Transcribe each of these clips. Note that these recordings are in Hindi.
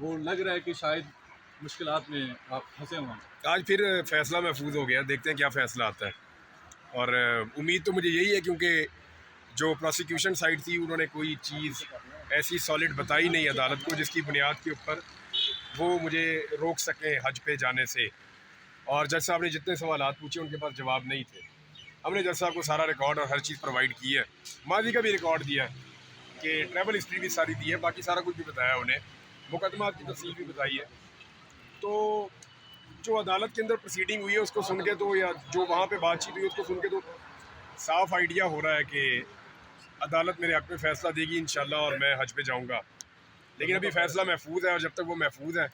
वो लग रहा है कि शायद मुश्किलात में आप फंसे हुए हैं। आज फिर फैसला महफूज हो गया, देखते हैं क्या फ़ैसला आता है। और उम्मीद तो मुझे यही है, क्योंकि जो प्रोसिक्यूशन साइड थी उन्होंने कोई चीज़ ऐसी सॉलिड बताई नहीं अदालत को जिसकी बुनियाद के ऊपर वो मुझे रोक सकें हज पे जाने से। और जज साहब ने जितने सवालात पूछे उनके पास जवाब नहीं थे। हमने जज साहब को सारा रिकॉर्ड और हर चीज़ प्रोवाइड की है, माजी का भी रिकॉर्ड दिया है, कि ट्रैवल हिस्ट्री भी सारी दी है, बाकी सारा कुछ भी बताया उन्हें, मुकदमा की तफसील भी बताई है। तो जो अदालत के अंदर प्रोसीडिंग हुई है उसको सुन के तो, या जो वहाँ पे बातचीत हुई उसको सुन के तो साफ आइडिया हो रहा है कि अदालत मेरे हक़ में फ़ैसला देगी इंशाल्लाह और मैं हज पे जाऊँगा। लेकिन अभी फ़ैसला महफूज है और जब तक वो महफूज है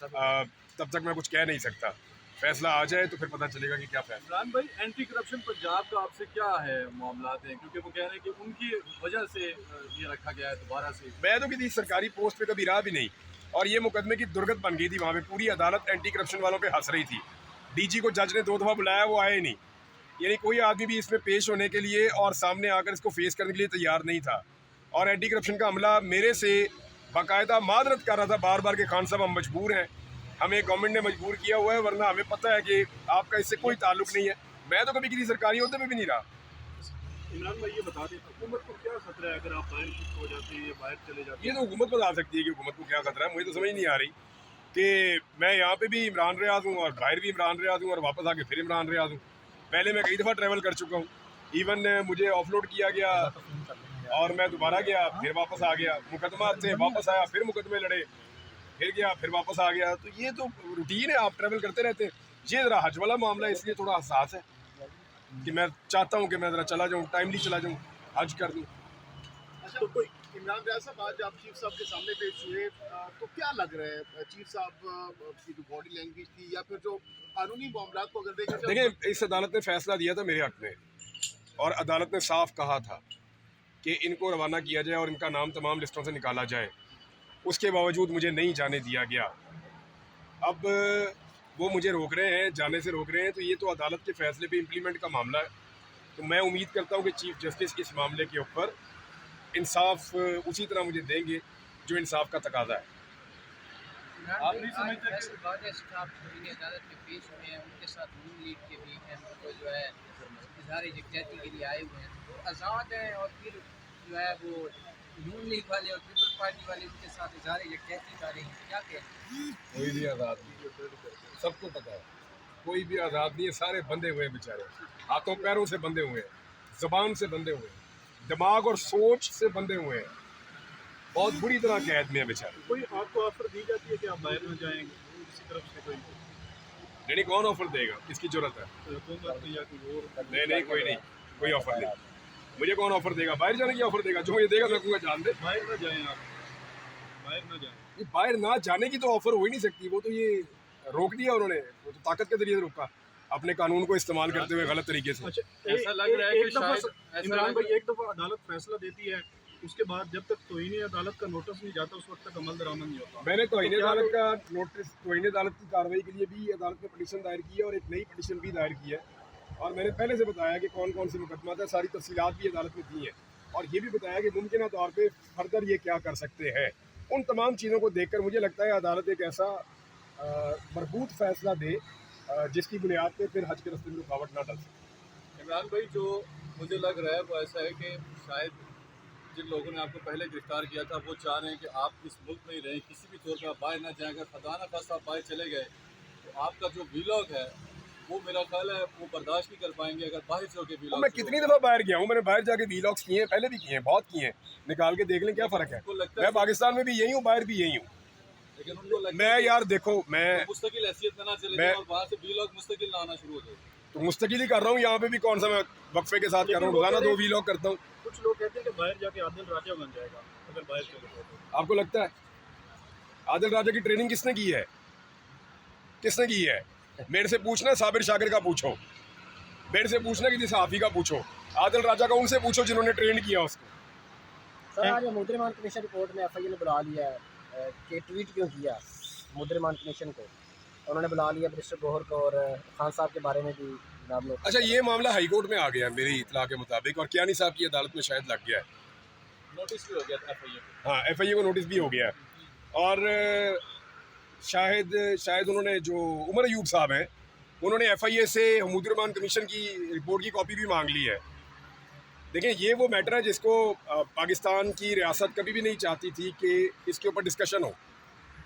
तब तक मैं कुछ कह नहीं सकता। फ़ैसला आ जाए तो फिर पता चलेगा कि क्या फ़ैसला। इमरान भाई, एंटी करप्शन पंजाब का आपसे क्या है मामलात हैं, क्योंकि वो कह रहे हैं कि उनकी वजह से ये रखा गया है दोबारा से। मैं तो किसी सरकारी पोस्ट पे कभी रहा भी नहीं, और ये मुकदमे की दुर्गत बन गई थी। वहाँ पे पूरी अदालत एंटी करप्शन वालों पे हंस रही थी। डीजी को जज ने 2 दफ़ा बुलाया, वो आए नहीं। यानी कोई आदमी भी इसमें पेश होने के लिए और सामने आकर इसको फेस करने के लिए तैयार नहीं था। और एंटी करप्शन का अमला मेरे से बाकायदा मादरत कर रहा था बार बार कि खान साहब हम मजबूर हैं, हमें गवर्नमेंट ने मजबूर किया हुआ है, वरना हमें पता है कि आपका इससे कोई ताल्लुक नहीं है। मैं तो कभी किसी सरकारी होते में भी नहीं रहा। इमरान भाई, ये बता दें हुकूमत को क्या खतरा है अगर आप बाहर शिफ्ट हो जाते हैं या बाहर चले जाते ये हैं? तो हुकूमत बता सकती है कि हुकूमत को क्या खतरा है। मुझे तो समझ नहीं आ रही कि मैं यहाँ पे भी इमरान रियाज हूँ और बाहर भी इमरान रियाज हूँ और वापस आके फिर इमरान रियाज हूँ। पहले मैं कई दफ़ा ट्रैवल कर चुका हूँ। इवन मुझे ऑफलोड किया गया और मैं दोबारा गया, फिर वापस आ गया, मुकदमा से वापस आया, फिर मुकदमे लड़े, फिर गया, फिर वापस आ गया। तो ये तो रूटीन है, आप ट्रैवल करते रहते हैं। ये ज़रा हज वाला मामला है, इसलिए थोड़ा हसास है कि मैं चाहता हूँ कि मैं ज़रा चला जाऊँ, टाइमली चला जाऊँ, हज कर दूँ। अच्छा, तो कोई इमरान रियाज साहब, आज आप चीफ साहब के सामने पेश हुए, तो क्या लग रहा है चीफ साहब की जो बॉडी लैंग्वेज थी या फिर जो कानूनी मामला को अगर देखा जाए? देखिए, इस अदालत ने फैसला दिया था मेरे हक में, और अदालत ने साफ कहा था कि इनको रवाना किया जाए और इनका नाम तमाम लिस्टों से निकाला जाए। उसके बावजूद मुझे नहीं जाने दिया गया। अब वो मुझे रोक रहे हैं, जाने से रोक रहे हैं, तो ये तो अदालत के फैसले पे इम्प्लीमेंट का मामला है। तो मैं उम्मीद करता हूँ कि चीफ जस्टिस इस मामले के ऊपर इंसाफ उसी तरह मुझे देंगे जो इंसाफ का तकाजा है। आप नहीं समझते कि अदालत में पेश हुए हैं, उनके साथ नून लीग के भी हैं, वो जो है इजहार यकजहती के लिए आए हुए हैं, तो आज़ाद हैं, और फिर जो है वो नून लीग वाले और पीपल पार्टी वाले उनके साथ इजहार यकजहती कर रहे हैं। क्या कहें? कोई भी आज़ाद नहीं, सबको पता है, कोई भी आज़ाद नहीं है। सारे बंधे हुए हैं बेचारे, हाथों पैरों से बंधे हुए हैं, ज़बान से बंधे हुए हैं, दिमाग और सोच से बंधे हुए हैं, बहुत बुरी तरह कैद में है बेचारे। कोई आपको ऑफर दी जाती है कि आप बाहर न जाएंगे किसी तरफ से? कोई नहीं, कौन ऑफर देगा, किसकी जरूरत है? हुकूमत या कोई और? नहीं, कोई ऑफर नहीं। मुझे कौन ऑफर देगा? बाहर जाने की ऑफर देगा? जो ये देगा मैं कहूँगा जान दे। बाहर न जाएं आप, बाहर न जाएं। ये बाहर ना जाने की तो ऑफर हो ही नहीं सकती। वो तो ये रोक दिया उन्होंने, वो तो ताकत के जरिए रोका, अपने कानून को इस्तेमाल करते हुए गलत तरीके से। अच्छा, ऐसा लग रहा है कि शायद इमरान भाई, एक दफ़ा अदालत फैसला देती है, उसके बाद जब तक तौहीन अदालत का नोटिस नहीं जाता उस वक्त तक अमल दरामद नहीं होता। मैंने तौहीन अदालत का नोटिस, तौहीन अदालत की कार्रवाई के लिए भी अदालत में पटिशन दायर की है और एक नई पटिशन भी दायर की है। और मैंने पहले से बताया कि कौन कौन से मुकदमा था, सारी तफसीलात भी अदालत में दी हैं, और ये भी बताया कि मुमकिन तौर पर फर्दर ये क्या कर सकते हैं। उन तमाम चीज़ों को देखकर मुझे लगता है अदालत एक ऐसा मरबूत फैसला दे जिसकी बुनियाद पर फिर हज के रस्ते में रुकावट ना डल सके। इमरान भाई, जो मुझे लग रहा है वो ऐसा है कि शायद जिन लोगों ने आपको पहले गिरफ्तार किया था वो चाह रहे हैं कि आप इस मुल्क में ही रहें, किसी भी तौर पर आप बाहर ना जाएं। अगर खुदा ना खास्ता आप बाहर चले गए तो आपका जो वीलॉग है वो, मेरा ख्याल है, वो बर्दाश्त नहीं कर पाएंगे अगर बाहर से होकर वीलॉग। मैं कितनी दफ़ा बाहर गया हूँ, मैंने बाहर जाके वीलॉग्स किए हैं, पहले भी किए हैं, बहुत किए हैं, निकाल के देख लें क्या फ़र्क है। मैं पाकिस्तान में भी यही हूँ, बाहर भी यही हूँ। लेकिन उनको लगता मैं है कि यार देखो, मैं मुस्तकिल हैसियत में ना चले मैं- जाएं और बाहर से वीलॉग मुस्तकिल ना आना शुरू हो जाए। तो मुस्तकिल ही कर रहा हूँ, यहाँ पे भी कौन सा मैं वक्फे के साथ कर रहा हूँ, रोजाना 2 वीलॉग करता हूँ। कुछ लोग कहते हैं कि बाहर जाके आदिल राजा बन जाएगा अगर बाहर चले जाए तो। आपको लगता है? आदिल राजा की ट्रेनिंग किसने की है? किसने की है? मेरे से पूछना, साबिर शाकिर का पूछो, मेरे से पूछना, किसी सहाफ़ी का पूछो, आदिल राजा का उनसे पूछो जिन्होंने ट्रेन किया उसको। सर, आज मुद्रिमान कमीशन रिपोर्ट में एफआईए ने बुला लिया है कि ट्वीट क्यों किया मुद्रिमान कमीशन को, उन्होंने बुला लिया बैरिस्टर गौहर को, और खान साहब के बारे में भी जनाब ने। अच्छा, ये मामला हाई कोर्ट में आ गया मेरी इतला के मुताबिक, और कियानी साहब की अदालत में शायद लग गया है। नोटिस भी हो गया था FIA को। हाँ, FIA को नोटिस भी हो गया है। और शायद उन्होंने जो उमर अयूब साहब हैं उन्होंने FIA से मुद्रमान कमीशन की रिपोर्ट की कॉपी भी मांग ली है। देखें, ये वो मैटर है जिसको पाकिस्तान की रियासत कभी भी नहीं चाहती थी कि इसके ऊपर डिस्कशन हो,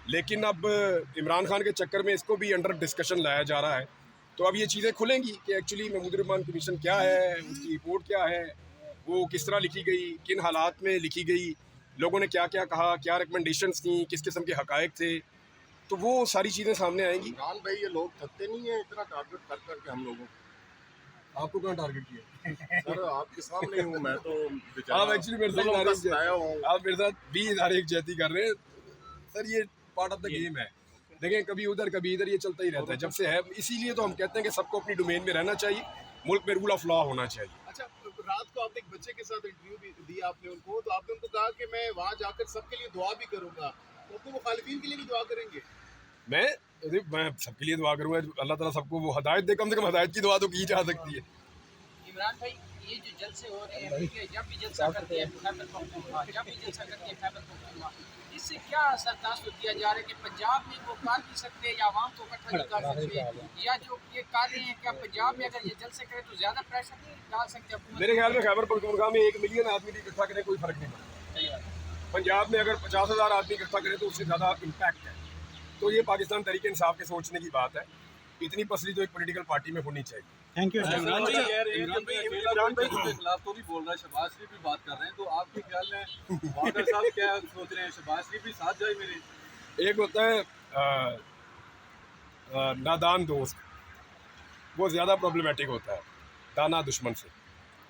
लेकिन अब इमरान खान के चक्कर में इसको भी अंडर डिस्कशन लाया जा रहा है। तो अब ये चीज़ें खुलेंगी कि एक्चुअली महमूद रहमान कमीशन क्या है, उसकी रिपोर्ट क्या है, वो किस तरह लिखी गई, किन हालात में लिखी गई, लोगों ने क्या क्या कहा, क्या रिकमेंडेशंस थी, किस किस्म के हकायक थे, तो वो सारी चीज़ें सामने आएंगी। इमरान भाई, ये लोग थकते नहीं है इतना टारगेट कर करके हम लोगों को? आपको कहाँ टारगेट किया? सर आपके सामने हूँ मैं तो, आप एक्चुअली मेरे साथ आप मेरे साथ 20 ज्यादती कर रहे हैं सर, ये पार्ट ऑफ द गेम है। देखें, कभी उधर कभी इधर ये चलता ही रहता है जब से है, इसीलिए तो हम कहते हैं कि सबको अपनी डोमेन में रहना चाहिए, मुल्क में रूल ऑफ लॉ होना चाहिए। अच्छा, रात को आपने एक बच्चे के साथ इंटरव्यू भी दी आपने उनको, तो आपने उनको कहा कि मैं वहाँ जाकर सबके लिए दुआ भी करूँगा, तो अपने मुखालिफिन के लिए भी दुआ करेंगे? मैं सबके लिए दुआ करूँगा, अल्लाह ताला सबको वो हदायत दे, कम से कम हदायत की दुआ तो की जा सकती है। इमरान भाई, ये जो जलसे हो रहे हैं, ठीक है, जब भी जलसा करते हैं खैबर पख्तूनख्वा, जब भी जलसा करते हैं खैबर पख्तूनख्वा, इससे क्या असर तासुर किया जा रहा है कि पंजाब में वो कर नहीं सकते या आवाम को इकट्ठा नहीं कर सकते, या जो ये कर रहे हैं क्या पंजाब में अगर ये जलसे करें तो ज़्यादा प्रेशर नहीं डाल सकते? मेरे ख्याल में खैबर पख्तूनख्वा में 1 मिलियन आदमी भी इकट्ठा करें कोई फर्क नहीं पड़ता। पंजाब में अगर 50,000 आदमी इकट्ठा करें तो उससे ज़्यादा इम्पैक्ट है। तो ये पाकिस्तान तहरीक इंसाफ के सोचने की बात है, इतनी पसली तो एक पॉलिटिकल पार्टी में होनी चाहिए। Thank you. इमरान भाई के खिलाफ तो भी बोल रहा है, शहबाज शरीफ भी बात कर रहे हैं, तो आपके ख्याल में वाकर साहब क्या सोच रहे हैं? शहबाज शरीफ भी साथ जाए मेरे? एक होता है नादान दोस्त, वो ज़्यादा प्रॉब्लमेटिक होता है दाना दुश्मन से।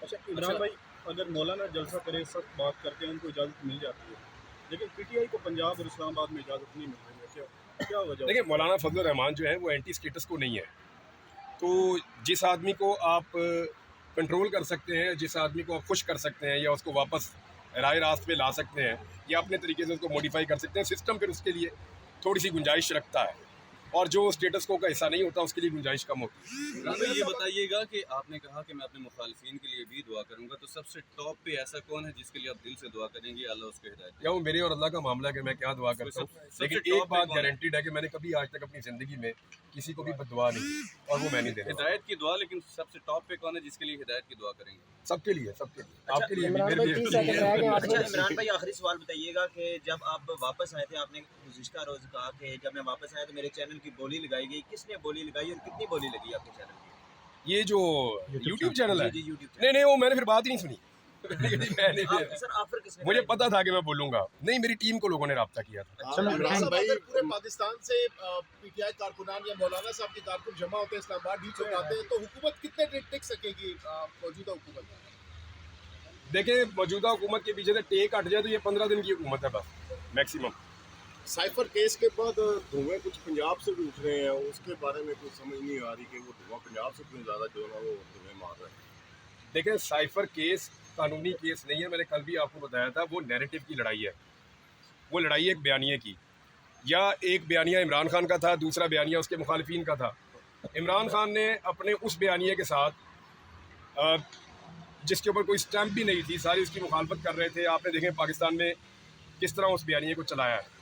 अच्छा इमरान भाई, अगर मौलाना जलसा करे, सब बात करते हैं, उनको इजाज़त मिल जाती है, लेकिन PTI को पंजाब और इस्लामाबाद में इजाज़त नहीं मिल रही है, क्या वजह? देखिए, मौलाना फजल रहमान जो है वो एंटी स्टेटस को नहीं है, तो जिस आदमी को आप कंट्रोल कर सकते हैं, जिस आदमी को आप खुश कर सकते हैं या उसको वापस राय रास्त पे ला सकते हैं या अपने तरीके से उसको मॉडिफाई कर सकते हैं, सिस्टम फिर उसके लिए थोड़ी सी गुंजाइश रखता है, और जो स्टेटस को का हिस्सा नहीं होता उसके लिए गुंजाइश कम होती है। इमरान भाई, ये बताइएगा कि आपने कहा कि मैं अपने मुखालिफिन के लिए भी दुआ करूंगा, तो सबसे टॉप पे ऐसा कौन है जिसके लिए आप दिल से दुआ करेंगे, अल्लाह उसको हिदायत या वो मेरे और अल्लाह का मामला है कि मैं क्या दुआ करता हूँ, लेकिन एक बात गारंटीड है कि मैंने कभी आज तक अपनी ज़िंदगी में किसी को भी बददुआ नहीं, और वो मैं नहीं दे रहा। हिदायत की दुआ, लेकिन सबसे टॉप पे कौन है जिसके लिए हिदायत की दुआ करेंगे? सबके लिए, आपके लिए भी, इमरान मेरे भाई, लिए। 30 सेकंड रह गए अच्छा आपके। इमरान भाई, आखिरी सवाल बताइएगा कि जब आप वापस आए थे, आपने गुज़िश्ता रोज़ कहा कि जब मैं वापस आया तो मेरे चैनल की बोली लगाई गई, किसने बोली लगाई और कितनी बोली लगी आपके चैनल की? ये जो YouTube चैनल है, जी यूट्यूब नहीं वो मैंने फिर बात ही नहीं सुनी। सर ऑफर किसने मुझे पता था कि मैं बोलूंगा नहीं, मेरी टीम को लोगों ने रब्ता किया था। इमरान साहब, अगर पूरे पाकिस्तान से PTI कारकुनान या मौलाना साहब के कारकुन जमा होते हैं, इस्लामाबाद डी चौक आते हैं, तो हुकूमत कितने दिन टिक सकेगी, मौजूदा हुकूमत? देखें, मौजूदा हुकूमत के पीछे से टेक हट जाए तो ये 15 दिन की हुकूमत है बस मैक्सिमम। साइफर केस के बाद धुएं कुछ पंजाब से भी उठ रहे हैं, उसके बारे में कुछ समझ नहीं आ रही कि वो धुआं पंजाब से क्यों ज़्यादा जो है वो धुएं मार रहे हैं। देखें, साइफर केस कानूनी केस नहीं है, मैंने कल भी आपको बताया था, वो नैरेटिव की लड़ाई है। वो लड़ाई एक बयानिए की, या एक बयानिया इमरान खान का था, दूसरा बयानिया उसके मुखालिफिन का था। इमरान खान ने अपने उस बयानिए के साथ जिसके ऊपर कोई स्टैंप भी नहीं थी, सारी उसकी मुखालफत कर रहे थे। आपने देखें पाकिस्तान में किस तरह उस बयानिए को चलाया है।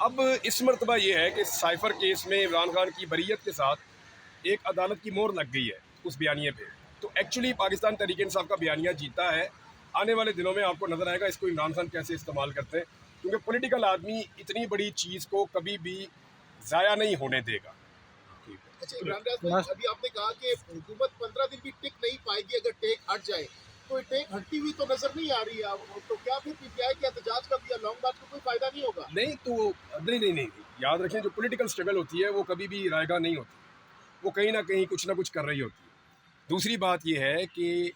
अब इस मरतबा ये है कि साइफर केस में इमरान खान की बरीयत के साथ एक अदालत की मोहर लग गई है उस बयानिए पे, तो एक्चुअली पाकिस्तान तहरीक इंसाफ का बयानिया जीता है। आने वाले दिनों में आपको नज़र आएगा इसको इमरान खान कैसे इस्तेमाल करते हैं, क्योंकि पॉलिटिकल आदमी इतनी बड़ी चीज़ को कभी भी ज़ाया नहीं होने देगा। अच्छा इमरान भाई, अभी आपने कहा कि हुकूमत 15 दिन भी टिक नहीं पाएगी अगर टेक हट जाए, तो टेक हटती हुई तो नजर नहीं आ रही है, तो क्या फिर PTI के एहतजाज का भी लॉन्ग मार्च को कोई फायदा नहीं होगा? नहीं तो नहीं, याद रखें, जो पॉलिटिकल स्ट्रगल होती है वो कभी भी रायगा नहीं होती, वो कहीं ना कहीं कुछ ना कुछ कर रही होती है। दूसरी बात ये है कि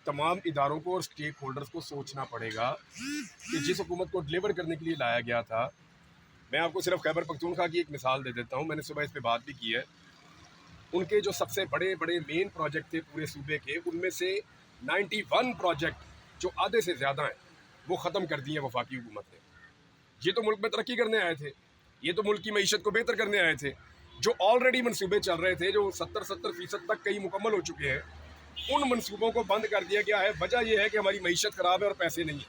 तमाम इदारों को और स्टेक होल्डर्स को सोचना पड़ेगा कि जिस हुकूमत को डिलीवर करने के लिए लाया गया था, मैं आपको सिर्फ खैबर पख्तूनख्वा की एक मिसाल दे देता हूँ, मैंने सुबह इस पर बात भी की है। उनके जो सबसे बड़े मेन प्रोजेक्ट थे पूरे सूबे के, उनमें से 91 प्रोजेक्ट जो आधे से ज़्यादा हैं वो ख़त्म कर दिए वफाकी हुकूमत ने। ये तो मुल्क में तरक्की करने आए थे, ये तो मुल्क की मईशत को बेहतर करने आए थे। जो ऑलरेडी मनसूबे चल रहे थे, जो 70% तक कई मुकम्मल हो चुके हैं, उन मनसूबों को बंद कर दिया गया है। वजह यह है कि हमारी मईशत ख़राब है और पैसे नहीं है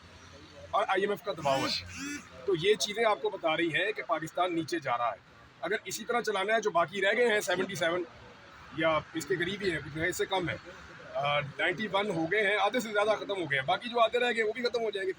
और IMF का दबाव है। तो ये चीज़ें आपको बता रही हैं कि पाकिस्तान नीचे जा रहा है। अगर इसी तरह चलाना है, जो बाकी रह गए हैं 77 या इसके करीब ही है, कुछ है इससे कम है, 91 हो गए हैं, आधे से ज़्यादा ख़त्म हो गए हैं, बाकी जो आधे रह गए वो भी ख़त्म हो जाएंगे।